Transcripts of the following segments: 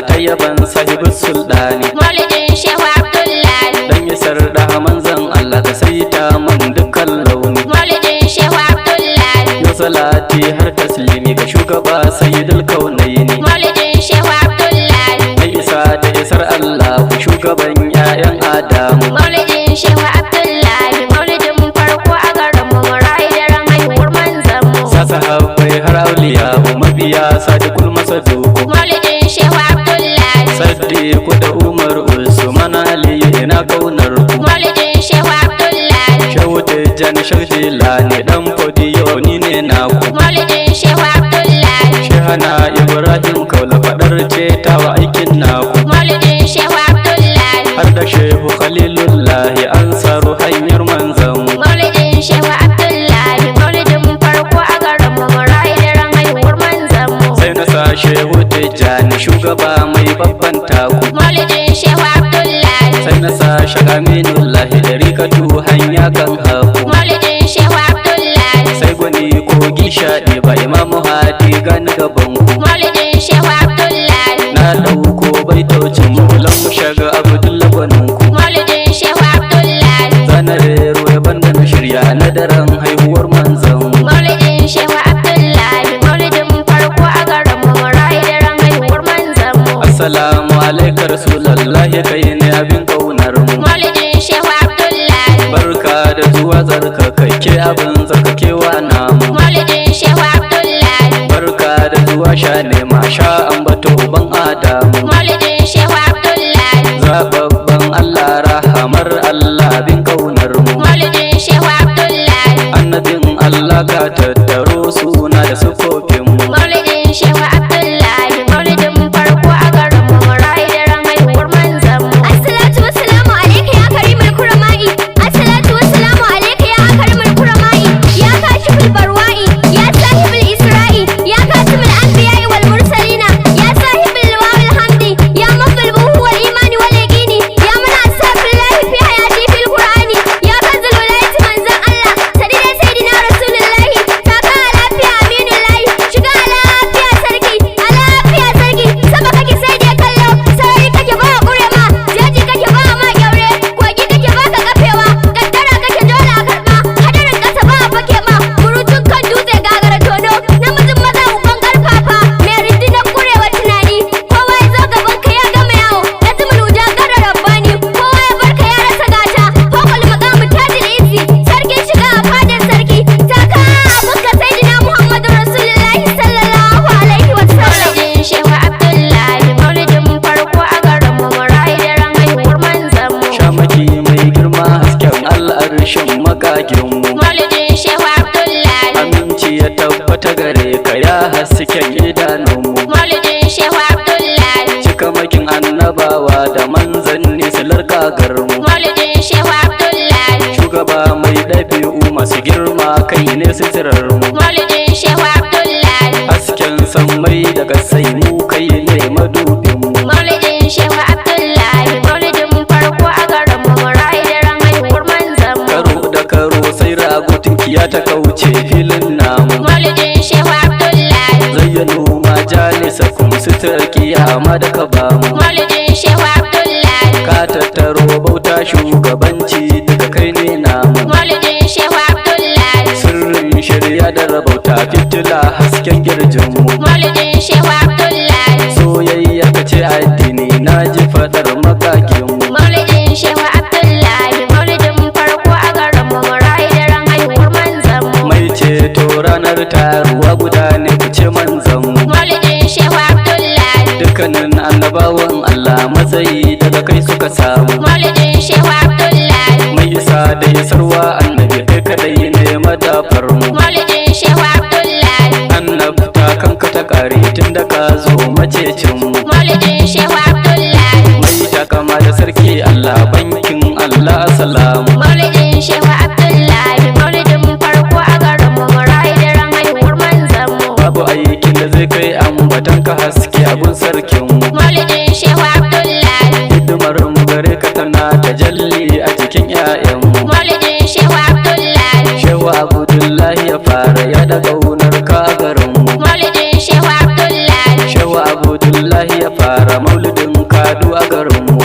ta yaban sahibin sultani. Maulidin Shehu Abdullahi. Dan isar da manzon Allah ka saita man dukkan launi. Maulidin Shehu Abdullahi. Yo salati har taslimi ga shugaba sayyidul kaunaini. Maulidin Shehu Abdullahi. Mai isa da isar Allah shugaban 'ya'yan Adamu. Maulidin Shehu Abdullahi. Maulidin farko a garinmu mu rayu daren haihuwar manzanmu. Sa sahabbai har auliya mabiya sadiqul masaduku. Maulidin Shehu Abdullahi. Saddiku da Umar Usman Ali ina kaunar ku. Maulidin Shehu Abdullahi. Shehu Tijjani Shehu Jilani dan Fodiyo ni ne naku. Maulidin Shehu Abdullahi. Shehana Ibrahim Kaula fadar ce tawa aikin naku. Maulidin Shehu Abdullahi. Har da Shehu Khalilullahi ansaru hanyar manzanmu. Maulidin Shehu Abdullahi. Maulidin farko a garinmu mu rayu daren haihuwar manzanmu. Sai na sa Shehu Tijjani shugaba mai babban taku. Maulidin Shehu Abdullahi. Sai na sa Shagaminullahi da rikatu hanya kan haku. Maulidin Shehu Abdullahi. Sai gwani kogi shaɗi ba Imamu Hadi gani gaban ku. Maulidin Shehu Abdullahi. Na ɗauko baitocin maulan mu shaga Abdullahi gwaninku. Maulidin Shehu Abdullahi. Zanarero ya banda na shirya na daren haihuwar manzanmu. Maulidin Shehu Abdullahi. Maulidin farko a garinmu mu rayu daren haihuwar manzanmu. Assalamu alaika rasulallahi kai ne abin kaunar mu. Maulidin Shehu Abdullahi. Barka da zuwa tsarkakakke abin tsarkakewa namu. Maulidin Shehu Abdullahi. Barka da zuwa sha nema sha ambato ban Adamu. Maulidin Shehu Abdullahi. Zababban Allah rahamar Allah bin kaunar mu. Maulidin Shehu Abdullahi. Annabin Allah ka tattaro suna da sufofin mu. Maulidin Shehu Abdullahi. Maulidin farko a garinmu mu rayu daren haihuwar manzanmu. Assalatu wassalamu alayka ya karimul kurama'i. Assalatu wassalamu alayka ya akramul kurama'i. Ya kashiful barwa'i, ya sahibul isra'i, ya katimul anbiya'i wal mursalina, ya sahibul liwa'il hamdi, ya mafal buhu wal imani wal yaqini, ya man asabillahi fi hayati fil qur'ani, ya kanzul wilayati manzan Allah, sadida sayyidina rasulullahi, taka lafiya aminullahi, shiga lafiya sarki, lafiya sarki, sama kake sai dai kallo, sarari kake ba ƙurema, jeji kake ba ma kyaure, kogi kake ba ka kafewa, kaddara kake dole a karɓa, hadarin ƙasa ba a fake ma, burutun kan dutse gagara tono, namijin maza uban ƙarfafa, mai rundunar ƙurewa tunani, kowa ya zo gaban ka ya gama yawo, lazimul wuja gara rabbani, kowa ya barka ya rasa gata, fokul maqamu tajil izzi, sarkin shiga a fadar sarki, taka abunka sayyidina Muhammadu Rasulullahi sallallahu alaihi wasallam. Maulidin Shehu Abdullahi. Maulidin farko a garinmu mu rayu daren haihuwar manzanmu. Shamaki mai girma hasken al'arshin makaginmu. Maulidin Shehu Abdullahi. Aminci ya tabbata gare ka ya hasken idanunmu. Maulidin Shehu Abdullahi. Cikamakin annabawa da manzanni silar kagarmu. Maulidin Shehu Abdullahi. Shugaba mai ɗabi'u masu girma kai ne suturarmu. Maulidin Shehu Abdullahi. Hasken sammai daga sai mu kai ne madubinmu. Maulidin Shehu Abdullahi. Maulidin farko a garinmu mu rayu daren haihuwar manzanmu. Karo da karo sai rago tunkiya ta kauce filin namu. Maulidin Shehu Abdullahi. Zayyano majalisa kun sutura kiyama da ka bamu. Maulidin Shehu Abdullahi. Ka tattaro bauta shugabanci daga kai ne namu. Maulidin Shehu Abdullahi. Sirrin shirya da rabauta fitila hasken girjinmu. Maulidin Shehu Abdullahi. Soyayya ka ce addini na ji fadar makakinmu. Maulidin Shehu Abdullahi. Maulidin farko a garinmu mu rayu daren haihuwar manzanmu. Mai ceto ranar taruwa guda ne ku ce manzanmu. Maulidin Shehu Abdullahi. Dukkanin annabawan Allah matsayi daga kai suka samu. Maulidin Shehu Abdullahi. Mai isa da isarwa annabi kai kadai ne madafarmu. Maulidin Shehu Abdullahi. Annabta kanka ta kare tun da ka zo macecinmu. Maulidin Shehu Abdullahi. Mai takama da sarki Allah bankin Allah salamu. Maulidin Shehu Abdullahi. Maulidin farko a garinmu mu rayu daren haihuwar manzanmu. Babu aikin da zai kai ambatan ka haske abun sarkinmu. Maulidin Shehu Abdullahi. Hidimar mu gare ka tana tajalli a cikin 'ya'yanmu. Maulidin Shehu Abdullahi. Shehu Abdullahi ya fara yada ƙaunar ka garinmu. Maulidin Shehu Abdullahi. Shehu Abdullahi ya fara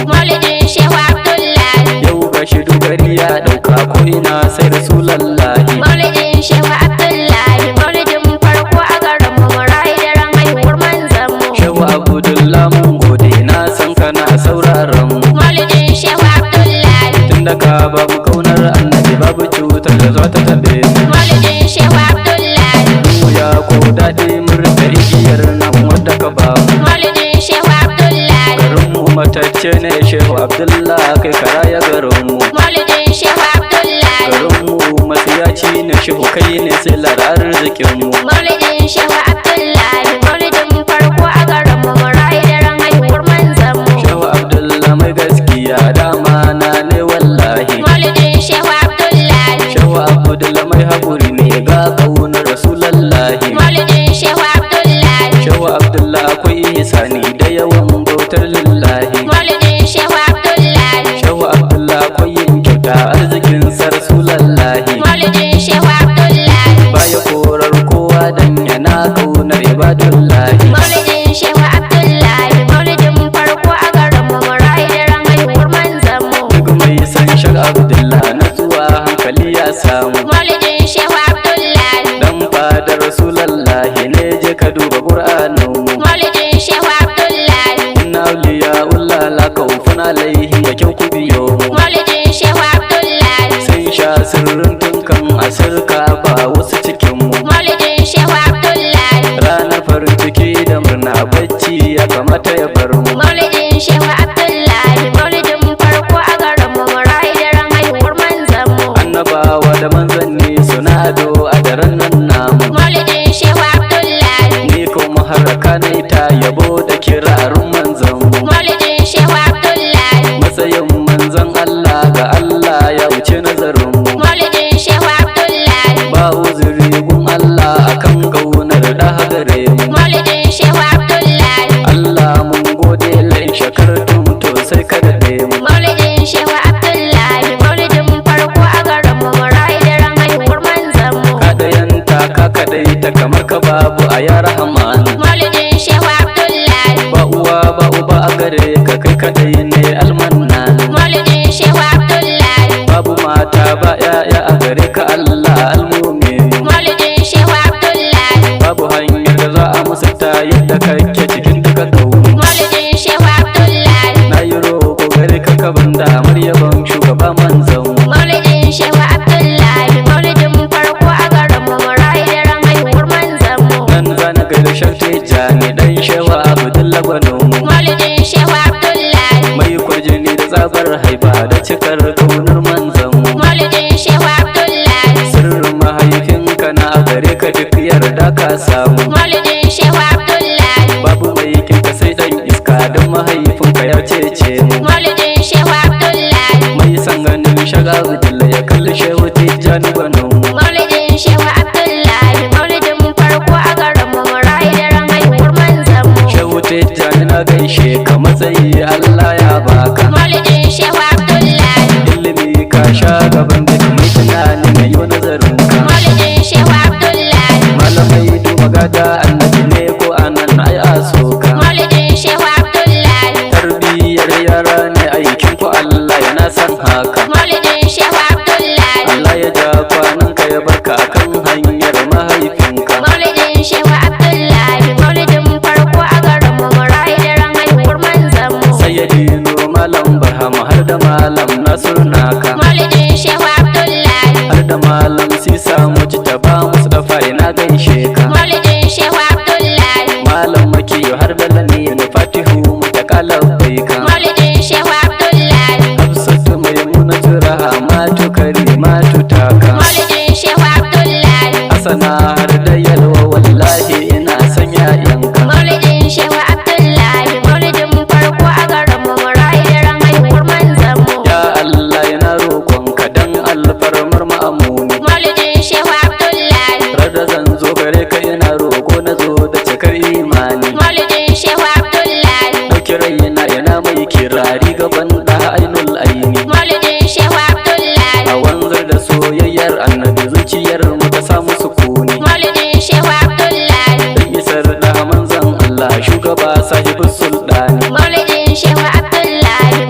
Maulidin Shehu Abdullahi. Yau gashi dogari ya ɗauka ko ina sai Rasulallahi. Maulidin Shehu Abdullahi. Maulidin farko a garin mu rayu daren haihuwar manzon mu. Shehu Abdullah mun gode na san kana sauraron mu. Maulidin Shehu Abdullahi. Tunda ka ba mu kaunar annabi babu cutar da za ta taɓe mu. Maulidin Shehu Abdullahi. Mu ya ko daɗi mun rika igiyar nan wadda ka ba mu. Maulidin Shehu Abdullahi. Garin mu matacce ne Shehu Abdullah kai karaya garin mu. Maulidin Shehu Abdullahi. Garin mu matsiyaci ne Shehu kai ne silar arzikin mu. Maulidin Shehu Abdullahi. Maulidin farko a garin mu rayu daren haihuwar manzon mu. Shehu Abdullah mai gaskiya dama na ne wallahi. Maulidin Shehu Abdullahi. Shehu Abdullah mai haƙuri ne ga ƙaunar Rasulallahi. Maulidin Shehu Abdullahi. Shehu Abdullah akwai ihsani da yawan bautar lillahi. Maulidin Shehu Abdullahi. Shehu Abdullah akwai yin kyauta arzikin sa Rasulallahi. Maulidin Shehu Abdullahi. Baya korar kowa dan yana ƙaunar ibadullahi. Maulidin Shehu Abdullahi. Maulidin farko a garin mu rayu daren haihuwar manzon mu. Duk mai san Shehu Abdullah natsuwa hankali ya samu. Maulidin Shehu Abdullahi. Dan fadar Rasulallahi ne je ka duba Qur'anin mu. Maulidin Shehu Abdullahi. Inna awliya la khawfun alaihim ya kyau ku biyo mu. Maulidin Shehu Abdullahi. Sun sha sirrin tunkan asirka ba wasu cikin mu. Maulidin Shehu Abdullahi. Ranar farin ciki da murna bacci ya kamata ya bar mu. Maulidin Shehu Abdullahi. Maulidin farko a garin mu rayu daren haihuwar manzon mu. Annabawa da manzanni suna ado a daren nan namu. Maulidin Shehu Abdullahi. Ni ko maharaka ne ta yabo da kirarun manzan mu. Maulidin Shehu Abdullahi. Matsayin manzan Allah ga Allah ya wuce nazarin mu. Maulidin Shehu Abdullahi. Ba uzuri gun Allah akan kaunar da gare mu. Maulidin Shehu Abdullahi. Allah mun gode lai shakartum to sai ka dade mu. Maulidin Shehu Abdullahi. Maulidin farko a garin mu rayu daren haihuwar manzon mu. Kadayanta ka kadaita kamar ka babu a ya rahman. Maulidin Shehu Abdullahi. Ba uwa ba uba a gare ka kai kadai ne almannan. Maulidin Shehu Abdullahi. Babu mata ba yaya a gare ka Allah almumin. Maulidin Shehu Abdullahi. Babu hanyar da za a musanta yadda kake cikin duka kauni. Maulidin Shehu Abdullahi. Na yi roƙo gare ka kaban da maryaban shugaba manzan mu. Maulidin Shehu Abdullahi. Maulidin farko a garin mu rayu daren haihuwar manzon mu. Nan zana gaida sharti jani dan Shehu Abdullah gwano mu. Maulidin Shehu Abdullahi. Mai kwarjini da tsabar haiba da cikar kaunar manzan mu. Maulidin Shehu Abdullahi. Sirrin mahaifinka na a gare ka duk yarda ka samu. Maulidin Shehu Abdullahi. Babu mai kinka sai dan iska don mahaifinka ya cece mu. Maulidin Shehu Abdullahi. Mai san ganin shaga Abdullah ya kalli Shehu Tijjani gwano mu. Maulidin Shehu Abdullahi. Maulidin farko a garin mu rayu daren haihuwar manzon mu. Shehu Tijjani na gaishe ka matsayi Allah ya baka. Maulidin Shehu Abdullahi. Ilimi ka sha gaban duk mai tunani na yi nazarin ka. Maulidin Shehu Abdullahi. Malamai duba gada annabi ne ko anan ai asoka. Maulidin Shehu Abdullahi. Tarbiyyar yara ne aikin ku Allah yana san haka. Maulidin Shehu Abdullahi. Allah ya ja kwanan ka ya barka kan hanyar mahaifinka. Maulidin Shehu Abdullahi. Maulidin farko a garin mu rayu daren haihuwar manzon mu. Sayyidino malam Barhama har da malam Nasir naka. Maulidin Shehu Abdullahi. Har da malam Sisa Mujtaba Mustafa ina gaishe ka. Maulidin Shehu Abdullahi. Malam Makiyo har da Lamini Fatihu mutakalar baika. Maulidin Shehu Abdullahi. Hafsatu Maimunatu Rahamatu Karimatu taka. Maulidin Shehu Abdullahi. Hasana har da Yalwa wallahi ina son yayanka. Maulidin Shehu Abdullahi. Maulidin farko a garin mu rayu daren haihuwar manzon mu. Ya Allah yana roƙonka dan alfarmar ma'amuni. Maulidin Shehu Abdullahi. Rada zan zo gare ka ina roƙo na zo da cikar imani. Maulidin Shehu Abdullahi. Ɗauki raina yana mai kirari gaban da ainul aini. Maulidin Shehu Abdullahi. A wanzar da soyayyar annabi zuciyar mu ta samu sukuni. Maulidin Shehu Abdullahi. Dan isar da manzon Allah shugaba sahibul sultani. Maulidin Shehu Abdullahi.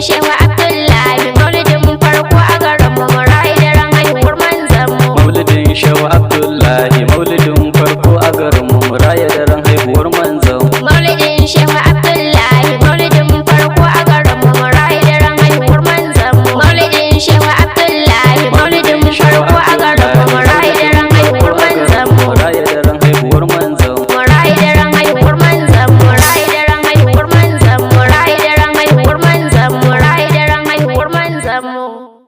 shewa